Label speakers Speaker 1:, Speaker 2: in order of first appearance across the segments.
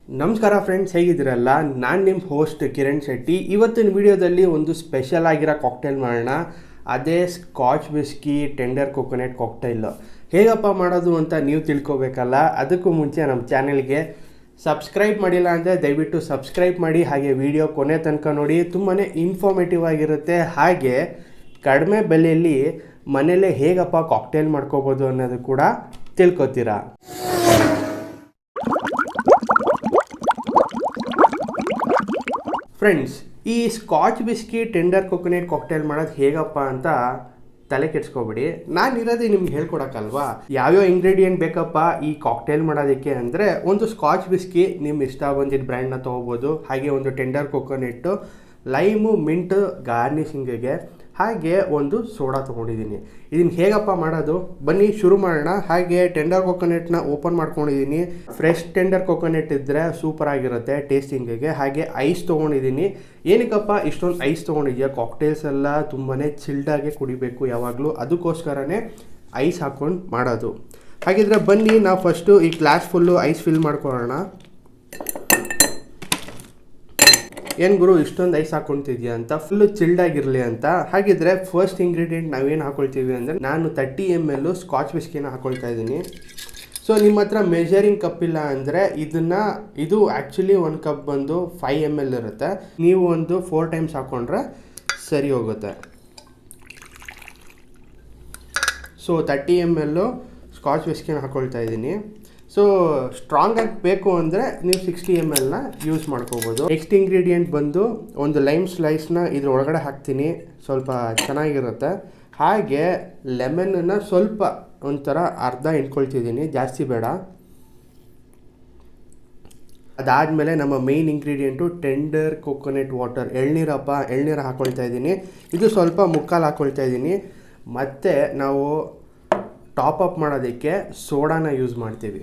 Speaker 1: ನಮಸ್ಕಾರ ಫ್ರೆಂಡ್ಸ್, ಹೇಗಿದ್ದೀರಲ್ಲ? ನಾನು ನಿಮ್ಮ ಹೋಸ್ಟ್ ಕಿರಣ್ ಶೆಟ್ಟಿ. ಇವತ್ತಿನ ವಿಡಿಯೋದಲ್ಲಿ ಒಂದು ಸ್ಪೆಷಲ್ ಆಗಿರೋ ಕಾಕ್ಟೇಲ್ ಮಾಡೋಣ. ಅದೇ scotch whisky tender coconut cocktail. ಹೇಗಪ್ಪ ಮಾಡೋದು ಅಂತ ನೀವು ತಿಳ್ಕೊಬೇಕಲ್ಲ. ಅದಕ್ಕೂ ಮುಂಚೆ ನಮ್ಮ ಚಾನೆಲ್ಗೆ ಸಬ್ಸ್ಕ್ರೈಬ್ ಮಾಡಿಲ್ಲ ಅಂದರೆ ದಯವಿಟ್ಟು ಸಬ್ಸ್ಕ್ರೈಬ್ ಮಾಡಿ. ಹಾಗೆ ವಿಡಿಯೋ ಕೊನೆ ತನಕ ನೋಡಿ, ತುಂಬಾ ಇನ್ಫಾರ್ಮೇಟಿವ್ ಆಗಿರುತ್ತೆ. ಹಾಗೆ ಕಡಿಮೆ ಬೆಲೆಯಲ್ಲಿ ಮನೆಯಲ್ಲೇ ಹೇಗಪ್ಪ ಕಾಕ್ಟೇಲ್ ಮಾಡ್ಕೋಬೋದು ಅನ್ನೋದು ಕೂಡ ತಿಳ್ಕೊತೀರಾ. ಫ್ರೆಂಡ್ಸ್, ಈ scotch whisky tender coconut cocktail ಮಾಡೋದು ಹೇಗಪ್ಪ ಅಂತ ತಲೆ ಕೆಡ್ಸ್ಕೊಬಿಡಿ. ನಾನಿರೋದೇ ನಿಮ್ಗೆ ಹೇಳ್ಕೊಡಕ್ಕಲ್ವಾ ಯಾವ್ಯಾವ ಇಂಗ್ರೀಡಿಯೆಂಟ್ ಬೇಕಪ್ಪ ಈ ಕಾಕ್ಟೈಲ್ ಮಾಡೋದಕ್ಕೆ ಅಂದರೆ, ಒಂದು ಸ್ಕಾಚ್ ವಿಸ್ಕಿ ನಿಮ್ಮ ಇಷ್ಟ ಬಂದಿದ್ದ ಬ್ರ್ಯಾಂಡ್ನ ತೊಗೋಬೋದು. ಹಾಗೆ ಒಂದು ಟೆಂಡರ್ ಕೊಕೊನೆಟ್ಟು, ಲೈಮು, ಮಿಂಟ್ ಗಾರ್ನಿಷಿಂಗಿಗೆ, ಹಾಗೆ ಒಂದು ಸೋಡಾ ತೊಗೊಂಡಿದ್ದೀನಿ. ಇದನ್ನು ಹೇಗಪ್ಪ ಮಾಡೋದು ಬನ್ನಿ ಶುರು ಮಾಡೋಣ. ಹಾಗೆ ಟೆಂಡರ್ ಕೊಕೊನೆಟ್ನ ಓಪನ್ ಮಾಡ್ಕೊಂಡಿದ್ದೀನಿ. ಫ್ರೆಶ್ ಟೆಂಡರ್ ಕೊಕೊನೆಟ್ ಇದ್ದರೆ ಸೂಪರ್ ಆಗಿರುತ್ತೆ ಟೇಸ್ಟಿಂಗಿಗೆ. ಹಾಗೆ ಐಸ್ ತೊಗೊಂಡಿದ್ದೀನಿ. ಏನಕ್ಕಪ್ಪ ಇಷ್ಟೊಂದು ಐಸ್ ತೊಗೊಂಡಿದ್ಯಾ? ಕಾಕ್ಟೇಲ್ಸ್ ಎಲ್ಲ ತುಂಬಾ ಚಿಲ್ಡಾಗೆ ಕುಡಿಬೇಕು ಯಾವಾಗಲೂ, ಅದಕ್ಕೋಸ್ಕರನೇ ಐಸ್ ಹಾಕ್ಕೊಂಡು ಮಾಡೋದು. ಹಾಗಿದ್ರೆ ಬನ್ನಿ ನಾವು ಫಸ್ಟು ಈ ಗ್ಲಾಸ್ ಫುಲ್ಲು ಐಸ್ ಫಿಲ್ ಮಾಡ್ಕೊಳ್ಳೋಣ. ಏನು ಗುರು ಇಷ್ಟೊಂದು ಐಸ್ ಹಾಕ್ಕೊತಿದ್ಯಾ ಅಂತ, ಫುಲ್ಲು ಚಿಲ್ಡಾಗಿರಲಿ ಅಂತ. ಹಾಗಿದ್ರೆ ಫಸ್ಟ್ ಇಂಗ್ರೀಡಿಯೆಂಟ್ ನಾವೇನು ಹಾಕೊಳ್ತೀವಿ ಅಂದರೆ, ನಾನು 30 ml ಸ್ಕಾಚ್ ವಿಸ್ಕಿನ ಹಾಕ್ಕೊಳ್ತಾ ಇದ್ದೀನಿ. ಸೊ ನಿಮ್ಮ ಹತ್ರ ಮೆಜರಿಂಗ್ ಕಪ್ ಇಲ್ಲ ಅಂದರೆ ಇದು ಆ್ಯಕ್ಚುಲಿ ಒಂದು ಕಪ್ ಬಂದು 5 ml ಇರುತ್ತೆ. ನೀವು ಒಂದು 4 times ಹಾಕ್ಕೊಂಡ್ರೆ ಸರಿ ಹೋಗುತ್ತೆ. ಸೊ 30 ml ಸ್ಕಾಚ್ ವಿಸ್ಕಿನ ಹಾಕ್ಕೊಳ್ತಾ ಇದ್ದೀನಿ. ಸೊ ಸ್ಟ್ರಾಂಗ್ ಆಗಿ ಬೇಕು ಅಂದರೆ ನೀವು 60 ml ಯೂಸ್ ಮಾಡ್ಕೋಬೋದು. ನೆಕ್ಸ್ಟ್ ಇಂಗ್ರೀಡಿಯೆಂಟ್ ಬಂದು ಒಂದು ಲೈಮ್ ಸ್ಲೈಸ್ನ ಇದ್ರ ಒಳಗಡೆ ಹಾಕ್ತೀನಿ, ಸ್ವಲ್ಪ ಚೆನ್ನಾಗಿರುತ್ತೆ. ಹಾಗೆ ಲೆಮನ್ನ ಸ್ವಲ್ಪ ಒಂಥರ ಅರ್ಧ ಇಟ್ಕೊಳ್ತಿದ್ದೀನಿ, ಜಾಸ್ತಿ ಬೇಡ. ಅದಾದಮೇಲೆ ನಮ್ಮ main ingredient tender coconut water, ಎಳ್ನೀರು ಹಾಕ್ಕೊಳ್ತಾ ಇದ್ದೀನಿ. ಇದು ಸ್ವಲ್ಪ ಮುಕ್ಕಾಲು ಹಾಕ್ಕೊಳ್ತಾ ಇದ್ದೀನಿ. ಮತ್ತು ನಾವು ಟಾಪ್ ಅಪ್ ಮಾಡೋದಕ್ಕೆ ಸೋಡಾನ ಯೂಸ್ ಮಾಡ್ತೀವಿ.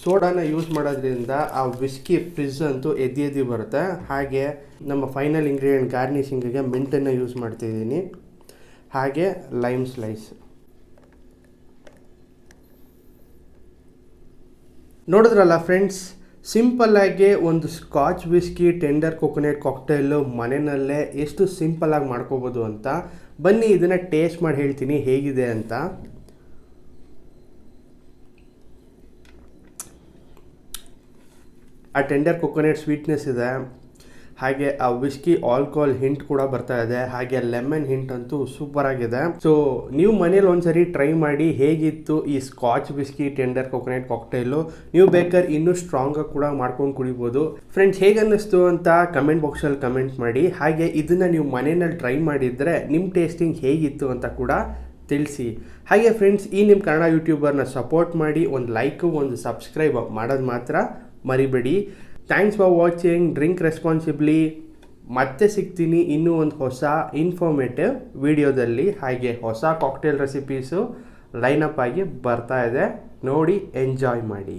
Speaker 1: ಸೋಡಾನ ಯೂಸ್ ಮಾಡೋದ್ರಿಂದ ಆ ವಿಸ್ಕಿ ಫ್ರಿಜ್ ಅಂತೂ ಎದ್ದು ಬರುತ್ತೆ. ಹಾಗೆ ನಮ್ಮ ಫೈನಲ್ ಇಂಗ್ರೀಡಿಯೆಂಟ್ ಗಾರ್ನಿಷಿಂಗಿಗೆ ಮಿಂಟನ್ನು ಯೂಸ್ ಮಾಡ್ತಿದ್ದೀನಿ. ಹಾಗೆ ಲೈಮ್ ಸ್ಲೈಸ್. ನೋಡಿದ್ರಲ್ಲ ಫ್ರೆಂಡ್ಸ್, ಸಿಂಪಲ್ಲಾಗಿ ಒಂದು ಸ್ಕಾಚ್ ವಿಸ್ಕಿ ಟೆಂಡರ್ ಕೊಕೊನೆಟ್ ಕಾಕ್ಟೈಲು ಮನೆಯಲ್ಲೇ ಎಷ್ಟು ಸಿಂಪಲ್ಲಾಗಿ ಮಾಡ್ಕೋಬೋದು ಅಂತ. ಬನ್ನಿ ಇದನ್ನು ಟೇಸ್ಟ್ ಮಾಡಿ ಹೇಳ್ತೀನಿ ಹೇಗಿದೆ ಅಂತ. ಆ ಟೆಂಡರ್ ಕೊಕೊನೆಟ್ ಸ್ವೀಟ್ನೆಸ್ ಇದೆ, ಹಾಗೆ ಆ ವಿಸ್ಕಿ ಆಲ್ಕೋಹಾಲ್ ಹಿಂಟ್ ಕೂಡ ಬರ್ತಾ ಇದೆ, ಹಾಗೆ ಲೆಮನ್ ಹಿಂಟ್ ಅಂತೂ ಸೂಪರ್ ಆಗಿದೆ. ಸೊ ನೀವು ಮನೇಲಿ ಒಂದ್ಸರಿ ಟ್ರೈ ಮಾಡಿ ಹೇಗಿತ್ತು ಈ ಸ್ಕಾಚ್ ವಿಸ್ಕಿ ಟೆಂಡರ್ ಕೊಕೊನೆಟ್ ಕಾಕ್ಟೈಲು. ನೀವು ಬೇಕಾದ್ರೆ ಇನ್ನೂ ಸ್ಟ್ರಾಂಗಾಗಿ ಕೂಡ ಮಾಡ್ಕೊಂಡು ಕುಡಿಬೋದು. ಫ್ರೆಂಡ್ಸ್, ಹೇಗೆ ಅನ್ನಿಸ್ತು ಅಂತ ಕಮೆಂಟ್ ಬಾಕ್ಸಲ್ಲಿ ಕಮೆಂಟ್ ಮಾಡಿ. ಹಾಗೆ ಇದನ್ನು ನೀವು ಮನೆಯಲ್ಲಿ ಟ್ರೈ ಮಾಡಿದರೆ ನಿಮ್ಮ ಟೇಸ್ಟಿಂಗ್ ಹೇಗಿತ್ತು ಅಂತ ಕೂಡ ತಿಳಿಸಿ. ಹಾಗೆ ಫ್ರೆಂಡ್ಸ್, ಈ ನಿಮ್ಮ ಕನ್ನಡ ಯೂಟ್ಯೂಬರ್ನ ಸಪೋರ್ಟ್ ಮಾಡಿ. ಒಂದು ಲೈಕು ಒಂದು ಸಬ್ಸ್ಕ್ರೈಬ್ ಮಾಡೋದು ಮಾತ್ರ ಮರಿಬೇಡಿ. Thanks for watching. Drink responsibly. ಮತ್ತೆ ಸಿಗ್ತೀನಿ ಇನ್ನೂ ಒಂದು ಹೊಸ ಇನ್ಫಾರ್ಮೇಟಿವ್ ವಿಡಿಯೋದಲ್ಲಿ. ಹಾಗೆ ಹೊಸ ಕಾಕ್ಟೇಲ್ ರೆಸಿಪೀಸು ಲೈನಪ್ ಆಗಿ ಬರ್ತಾ ಇದೆ, ನೋಡಿ ಎಂಜಾಯ್ ಮಾಡಿ.